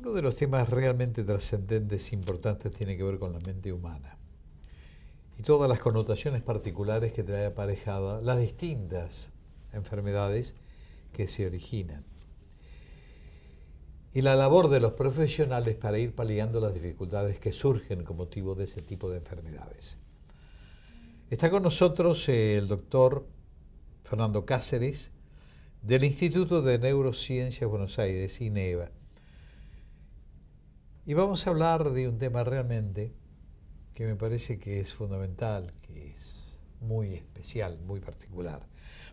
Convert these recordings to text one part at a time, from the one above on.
Uno de los temas realmente trascendentes e importantes tiene que ver con la mente humana y todas las connotaciones particulares que trae aparejada las distintas enfermedades que se originan y la labor de los profesionales para ir paliando las dificultades que surgen con motivo de ese tipo de enfermedades. Está con nosotros el doctor Fernando Cáceres del Instituto de Neurociencias Buenos Aires, INEBA. Y vamos a hablar de un tema realmente que me parece que es fundamental, que es muy especial, muy particular.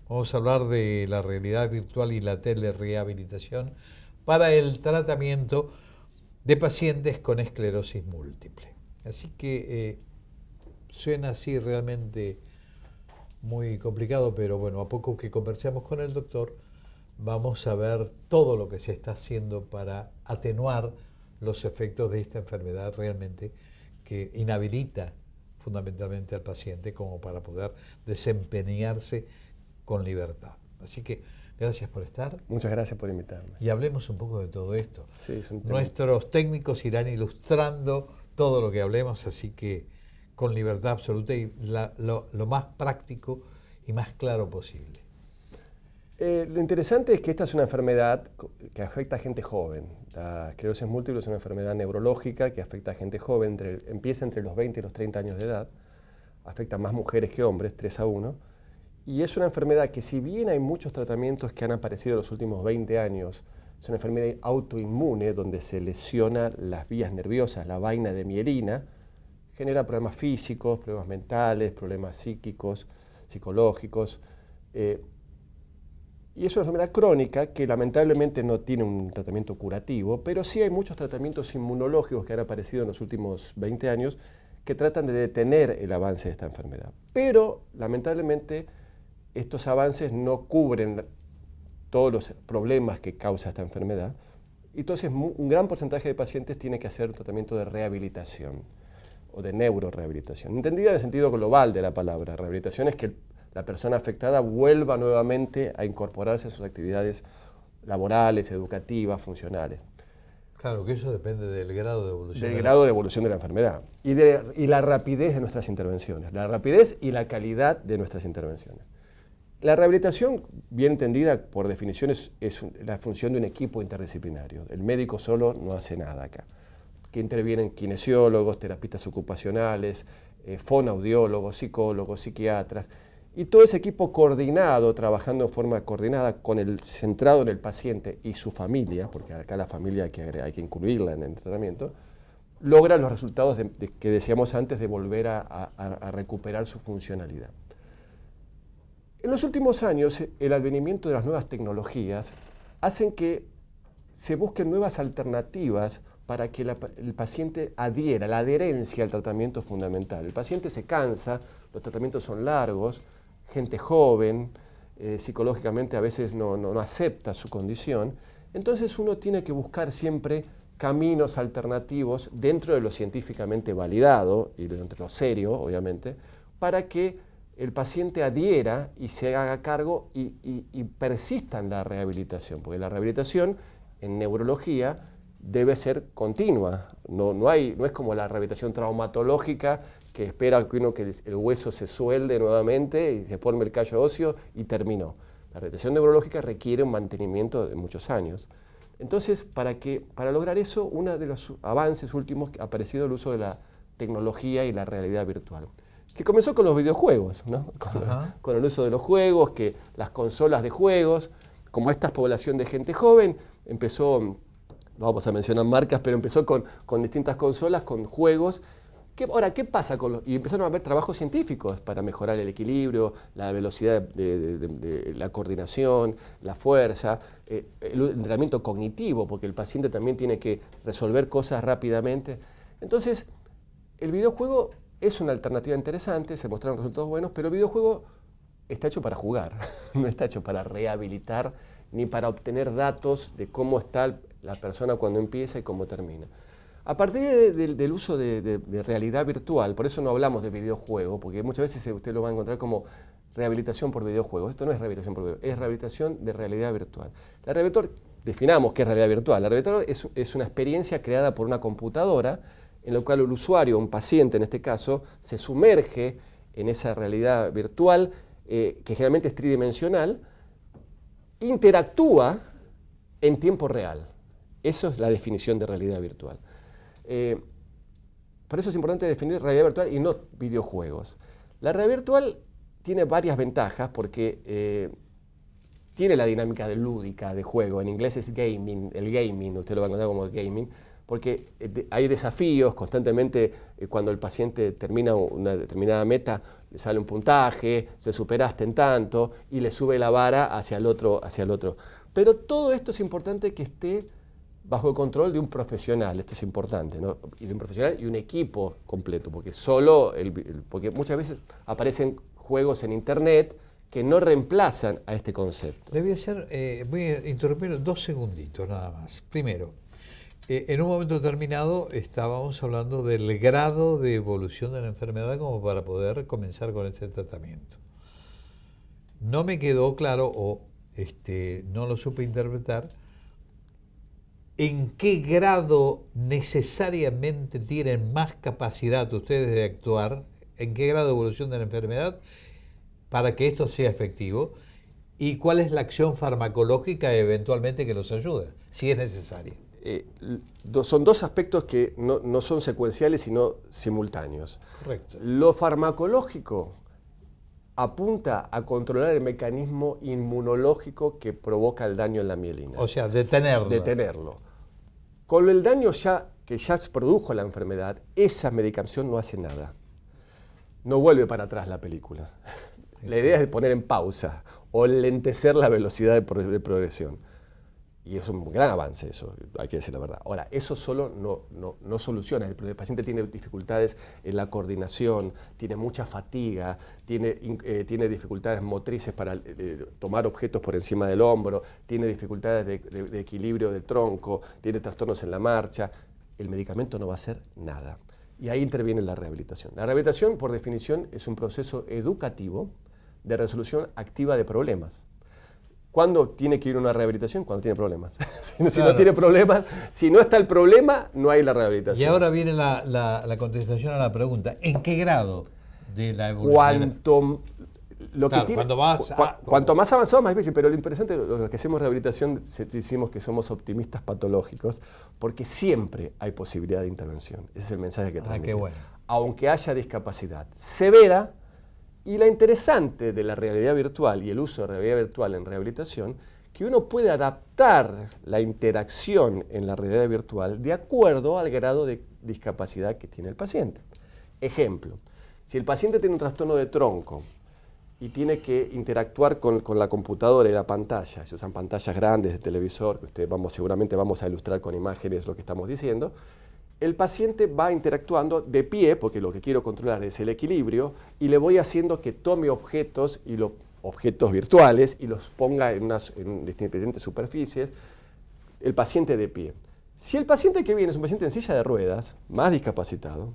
Vamos a hablar de la realidad virtual y la telerehabilitación para el tratamiento de pacientes con esclerosis múltiple. Así que suena así realmente muy complicado, pero bueno, a poco que conversemos con el doctor, vamos a ver todo lo que se está haciendo para atenuar los efectos de esta enfermedad realmente que inhabilita fundamentalmente al paciente como para poder desempeñarse con libertad. Así que gracias por estar. Muchas gracias por invitarme. Y hablemos un poco de todo esto. Sí, es un tema. Nuestros técnicos irán ilustrando todo lo que hablemos, así que con libertad absoluta y lo más práctico y más claro posible. Lo interesante es que esta es una enfermedad que afecta a gente joven. La esclerosis múltiple es una enfermedad neurológica que afecta a gente joven, empieza entre los 20 y los 30 años de edad, afecta a más mujeres que hombres, 3-1, y es una enfermedad que si bien hay muchos tratamientos que han aparecido en los últimos 20 años, es una enfermedad autoinmune donde se lesiona las vías nerviosas, la vaina de mielina, genera problemas físicos, problemas mentales, problemas psíquicos, psicológicos, y es una enfermedad crónica que lamentablemente no tiene un tratamiento curativo, pero sí hay muchos tratamientos inmunológicos que han aparecido en los últimos 20 años que tratan de detener el avance de esta enfermedad. Pero lamentablemente estos avances no cubren todos los problemas que causa esta enfermedad. Entonces un gran porcentaje de pacientes tiene que hacer un tratamiento de rehabilitación o de neurorehabilitación. Entendida en el sentido global de la palabra. Rehabilitación es que la persona afectada vuelva nuevamente a incorporarse a sus actividades laborales, educativas, funcionales. Claro, que eso depende del grado de evolución. Del grado de evolución de la enfermedad y la rapidez de nuestras intervenciones, la rapidez y la calidad de nuestras intervenciones. La rehabilitación, bien entendida, por definición, es la función de un equipo interdisciplinario. El médico solo no hace nada acá. Que intervienen kinesiólogos, terapistas ocupacionales, fonoaudiólogos, psicólogos, psiquiatras, y todo ese equipo coordinado, trabajando de forma coordinada, centrado en el paciente y su familia, porque acá la familia hay que incluirla en el tratamiento, logra los resultados que decíamos antes de volver a recuperar su funcionalidad. En los últimos años, el advenimiento de las nuevas tecnologías hacen que se busquen nuevas alternativas para que el paciente adhiera. La adherencia al tratamiento es fundamental. El paciente se cansa, los tratamientos son largos, gente joven, psicológicamente a veces no acepta su condición. Entonces uno tiene que buscar siempre caminos alternativos dentro de lo científicamente validado y dentro de lo serio, obviamente, para que el paciente adhiera y se haga cargo y persista en la rehabilitación, porque la rehabilitación en neurología debe ser continua, no es como la rehabilitación traumatológica que espera que el hueso se suelde nuevamente y se forme el callo óseo y terminó. La rehabilitación neurológica requiere un mantenimiento de muchos años. Entonces, para lograr eso, uno de los avances últimos ha aparecido el uso de la tecnología y la realidad virtual, que comenzó con los videojuegos, ¿no? Con el uso de los juegos, que las consolas de juegos, como esta población de gente joven, empezó, no vamos a mencionar marcas, pero empezó con distintas consolas, con juegos. Ahora, ¿qué pasa con y empezaron a haber trabajos científicos para mejorar el equilibrio, la velocidad de la coordinación, la fuerza, el entrenamiento cognitivo, porque el paciente también tiene que resolver cosas rápidamente. Entonces, el videojuego es una alternativa interesante, se mostraron resultados buenos, pero el videojuego está hecho para jugar, no está hecho para rehabilitar ni para obtener datos de cómo está la persona cuando empieza y cómo termina. A partir del uso de realidad virtual, por eso no hablamos de videojuego, porque muchas veces usted lo va a encontrar como rehabilitación por videojuegos. Esto no es rehabilitación por videojuegos, es rehabilitación de realidad virtual. La realidad virtual definamos qué es realidad virtual. La realidad virtual es una experiencia creada por una computadora en la cual el usuario, un paciente en este caso, se sumerge en esa realidad virtual, que generalmente es tridimensional, interactúa en tiempo real. Eso es la definición de realidad virtual. Por eso es importante definir realidad virtual y no videojuegos. La realidad virtual tiene varias ventajas porque tiene la dinámica de lúdica, de juego. En inglés es gaming, el gaming, usted lo va a encontrar como gaming, porque hay desafíos constantemente. Cuando el paciente termina una determinada meta, le sale un puntaje, se superaste en tanto, y le sube la vara hacia el otro. Pero todo esto es importante que esté bajo el control de un profesional, esto es importante, ¿no? Y de un profesional y un equipo completo, porque porque muchas veces aparecen juegos en internet que no reemplazan a este concepto. Voy a interrumpir 2 segunditos nada más. Primero, en un momento determinado estábamos hablando del grado de evolución de la enfermedad como para poder comenzar con este tratamiento. No me quedó claro o no lo supe interpretar en qué grado necesariamente tienen más capacidad ustedes de actuar, en qué grado de evolución de la enfermedad para que esto sea efectivo y cuál es la acción farmacológica eventualmente que los ayuda, si es necesaria. Son 2 aspectos que no son secuenciales, sino simultáneos. Correcto. Lo farmacológico apunta a controlar el mecanismo inmunológico que provoca el daño en la mielina. O sea, detenerlo. Detenerlo. Con el daño que ya se produjo la enfermedad, esa medicación no hace nada. No vuelve para atrás la película. La idea es poner en pausa o lentecer la velocidad de progresión. Y es un gran avance eso, hay que decir la verdad. Ahora, eso solo no soluciona. El paciente tiene dificultades en la coordinación, tiene mucha fatiga, tiene dificultades motrices para tomar objetos por encima del hombro, tiene dificultades de equilibrio del tronco, tiene trastornos en la marcha. El medicamento no va a hacer nada. Y ahí interviene la rehabilitación. La rehabilitación, por definición, es un proceso educativo de resolución activa de problemas. ¿Cuándo tiene que ir a una rehabilitación? Cuando tiene problemas. Si no tiene problemas, si no está el problema, no hay la rehabilitación. Y ahora viene la contestación a la pregunta. ¿En qué grado de la evolución? Cuanto más avanzado, más difícil. Pero lo interesante, los que hacemos rehabilitación, decimos que somos optimistas patológicos, porque siempre hay posibilidad de intervención. Ese es el mensaje que transmite. Qué bueno. Aunque haya discapacidad severa. Y la interesante de la realidad virtual y el uso de realidad virtual en rehabilitación, que uno puede adaptar la interacción en la realidad virtual de acuerdo al grado de discapacidad que tiene el paciente. Ejemplo, si el paciente tiene un trastorno de tronco y tiene que interactuar con la computadora y la pantalla, se usan pantallas grandes de televisor, que seguramente vamos a ilustrar con imágenes lo que estamos diciendo, el paciente va interactuando de pie, porque lo que quiero controlar es el equilibrio, y le voy haciendo que tome objetos, objetos virtuales, y los ponga en diferentes superficies, el paciente de pie. Si el paciente que viene es un paciente en silla de ruedas, más discapacitado,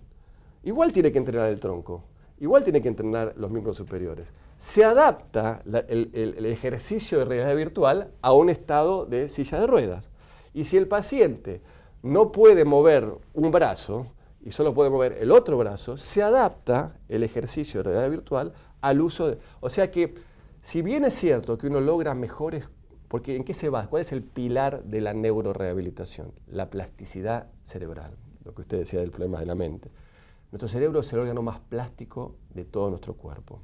igual tiene que entrenar el tronco, igual tiene que entrenar los miembros superiores. Se adapta el ejercicio de realidad virtual a un estado de silla de ruedas. Y si el paciente no puede mover un brazo y solo puede mover el otro brazo, se adapta el ejercicio de realidad virtual al uso de... O sea que, si bien es cierto que uno logra mejores... Porque ¿en qué se basa? ¿Cuál es el pilar de la neurorehabilitación? La plasticidad cerebral, lo que usted decía del problema de la mente. Nuestro cerebro es el órgano más plástico de todo nuestro cuerpo.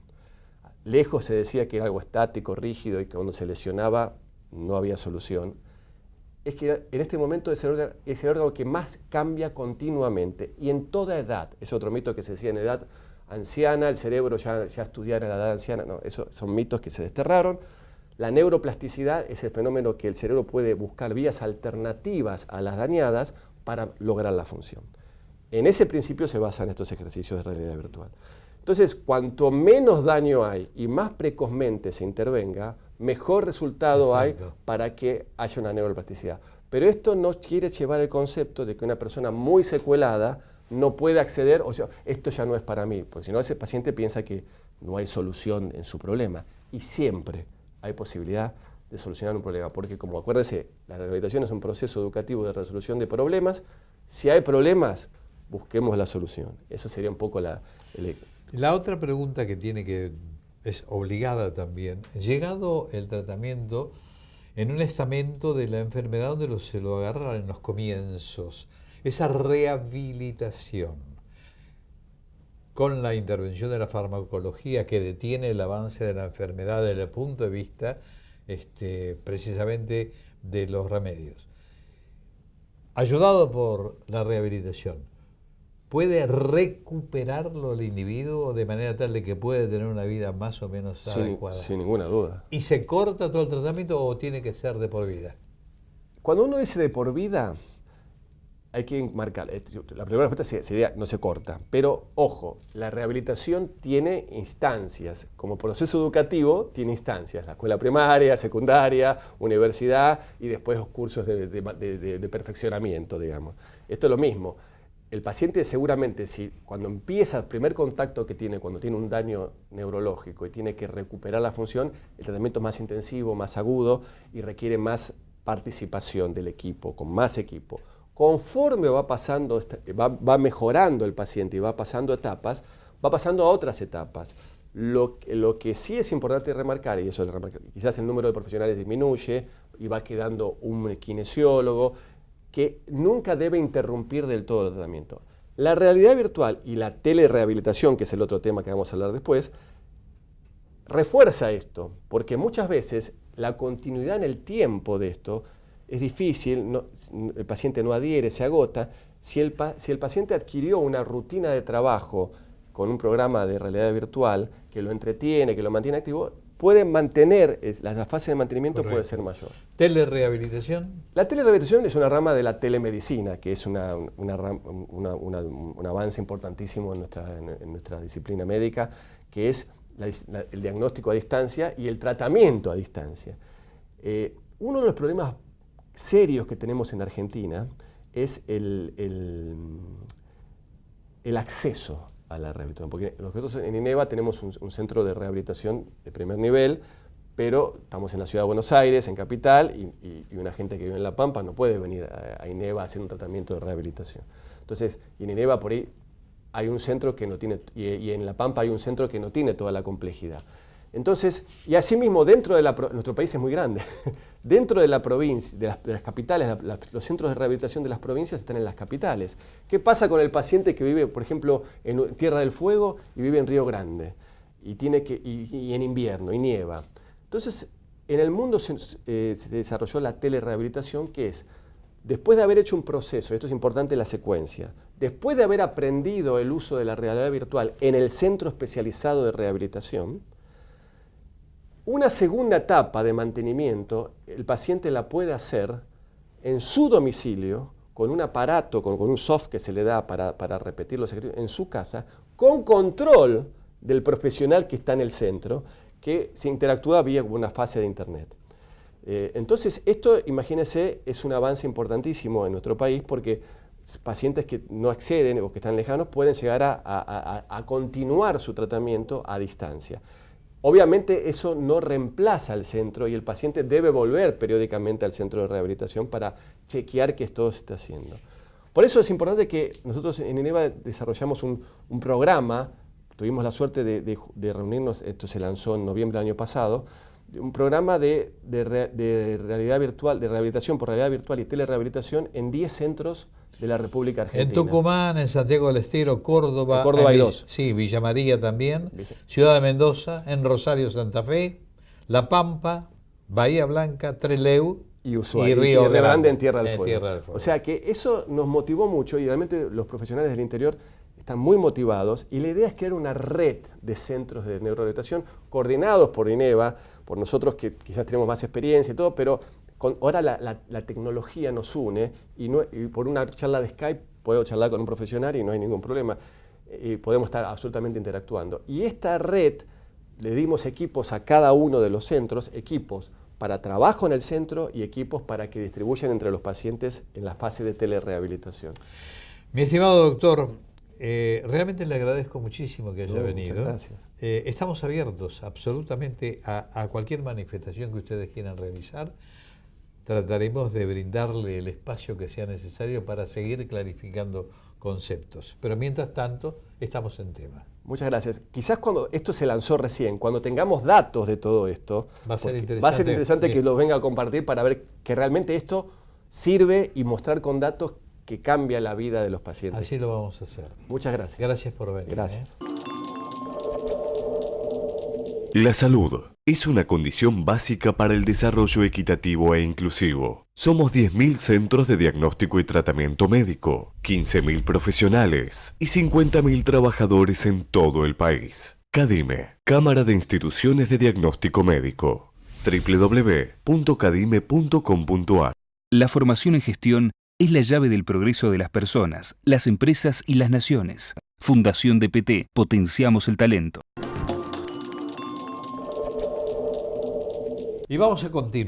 Lejos se decía que era algo estático, rígido y que cuando se lesionaba no había solución. Es que en este momento es el órgano que más cambia continuamente y en toda edad. Es otro mito que se decía en edad anciana, el cerebro ya estudiar en la edad anciana. No, esos son mitos que se desterraron. La neuroplasticidad es el fenómeno que el cerebro puede buscar vías alternativas a las dañadas para lograr la función. En ese principio se basan estos ejercicios de realidad virtual. Entonces, cuanto menos daño hay y más precozmente se intervenga, mejor resultado hay para que haya una neuroplasticidad. Pero esto no quiere llevar el concepto de que una persona muy secuelada no puede acceder, o sea, esto ya no es para mí, porque si no ese paciente piensa que no hay solución en su problema. Y siempre hay posibilidad de solucionar un problema, porque como acuérdese, la rehabilitación es un proceso educativo de resolución de problemas. Si hay problemas, busquemos la solución. Eso sería un poco La otra pregunta que es obligada también. Llegado el tratamiento en un estamento de la enfermedad donde se lo agarran en los comienzos, esa rehabilitación con la intervención de la farmacología que detiene el avance de la enfermedad desde el punto de vista precisamente de los remedios, ayudado por la rehabilitación, ¿puede recuperarlo el individuo de manera tal de que puede tener una vida más o menos adecuada? Sin ninguna duda. ¿Y se corta todo el tratamiento o tiene que ser de por vida? Cuando uno dice de por vida, hay que marcar. La primera respuesta sería no se corta. Pero, ojo, la rehabilitación tiene instancias. Como proceso educativo, tiene instancias. La escuela primaria, secundaria, universidad y después los cursos de perfeccionamiento, digamos. Esto es lo mismo. El paciente seguramente, si cuando empieza el primer contacto que tiene, cuando tiene un daño neurológico y tiene que recuperar la función, el tratamiento es más intensivo, más agudo y requiere más participación del equipo, con más equipo. Conforme va mejorando el paciente y va pasando etapas, va pasando a otras etapas. Lo que sí es importante remarcar, y eso quizás el número de profesionales disminuye y va quedando un kinesiólogo, que nunca debe interrumpir del todo el tratamiento. La realidad virtual y la telerehabilitación, que es el otro tema que vamos a hablar después, refuerza esto, porque muchas veces la continuidad en el tiempo de esto es difícil, el paciente no adhiere, se agota. Si el paciente adquirió una rutina de trabajo con un programa de realidad virtual que lo entretiene, que lo mantiene activo, puede mantener, la fase de mantenimiento puede ser mayor. ¿Telerehabilitación? La telerehabilitación es una rama de la telemedicina, que es un avance importantísimo en nuestra disciplina médica, que es el diagnóstico a distancia y el tratamiento a distancia. Uno de los problemas serios que tenemos en Argentina es el acceso a la rehabilitación, porque nosotros en INEVA tenemos un centro de rehabilitación de primer nivel, pero estamos en la ciudad de Buenos Aires, en Capital, y una gente que vive en La Pampa no puede venir a INEVA a hacer un tratamiento de rehabilitación. Entonces, en INEVA por ahí hay un centro que no tiene, y en La Pampa hay un centro que no tiene toda la complejidad. Entonces, y asimismo, nuestro país es muy grande, dentro de la provincia, de las capitales, los centros de rehabilitación de las provincias están en las capitales. ¿Qué pasa con el paciente que vive, por ejemplo, en Tierra del Fuego y vive en Río Grande, y en invierno, y nieva? Entonces, en el mundo se desarrolló la telerehabilitación, que es, después de haber hecho un proceso, esto es importante la secuencia, después de haber aprendido el uso de la realidad virtual en el centro especializado de rehabilitación, una segunda etapa de mantenimiento, el paciente la puede hacer en su domicilio, con un aparato, con un soft que se le da para repetir los ejercicios en su casa, con control del profesional que está en el centro, que se interactúa vía una fase de internet. Entonces, esto, imagínense, es un avance importantísimo en nuestro país, porque pacientes que no acceden o que están lejanos pueden llegar a continuar su tratamiento a distancia. Obviamente eso no reemplaza al centro y el paciente debe volver periódicamente al centro de rehabilitación para chequear que todo se está haciendo. Por eso es importante que nosotros en INEVA desarrollamos un programa, tuvimos la suerte de reunirnos, esto se lanzó en noviembre del año pasado, un programa de realidad virtual, de rehabilitación por realidad virtual y telerehabilitación en 10 centros de la República Argentina. En Tucumán, en Santiago del Estero, Córdoba. En Córdoba hay dos. Sí, Villa María también, Ciudad de Mendoza, en Rosario, Santa Fe, La Pampa, Bahía Blanca, Trelew y Ushuaia, Río Grande en Tierra del Fuego. Fuego. O sea que eso nos motivó mucho y realmente los profesionales del interior están muy motivados y la idea es crear una red de centros de neurorehabilitación coordinados por INEVA, por nosotros que quizás tenemos más experiencia y todo, pero ahora la tecnología nos une y por una charla de Skype puedo charlar con un profesional y no hay ningún problema. Podemos estar absolutamente interactuando. Y esta red, le dimos equipos a cada uno de los centros, equipos para trabajo en el centro y equipos para que distribuyan entre los pacientes en la fase de telerehabilitación. Mi estimado doctor, Realmente le agradezco muchísimo que haya venido. Muchas gracias. Estamos abiertos absolutamente a cualquier manifestación que ustedes quieran realizar. Trataremos de brindarle el espacio que sea necesario para seguir clarificando conceptos. Pero mientras tanto, estamos en tema. Muchas gracias. Quizás cuando esto se lanzó recién, cuando tengamos datos de todo esto, va a ser interesante, sí, que los venga a compartir para ver que realmente esto sirve y mostrar con datos que cambia la vida de los pacientes. Así lo vamos a hacer. Muchas gracias. Gracias por venir. Gracias. La salud es una condición básica para el desarrollo equitativo e inclusivo. Somos 10.000 centros de diagnóstico y tratamiento médico, 15.000 profesionales y 50.000 trabajadores en todo el país. CADIME, Cámara de Instituciones de Diagnóstico Médico. www.cadime.com.ar. La formación en gestión es la llave del progreso de las personas, las empresas y las naciones. Fundación DPT, potenciamos el talento. Y vamos a continuar.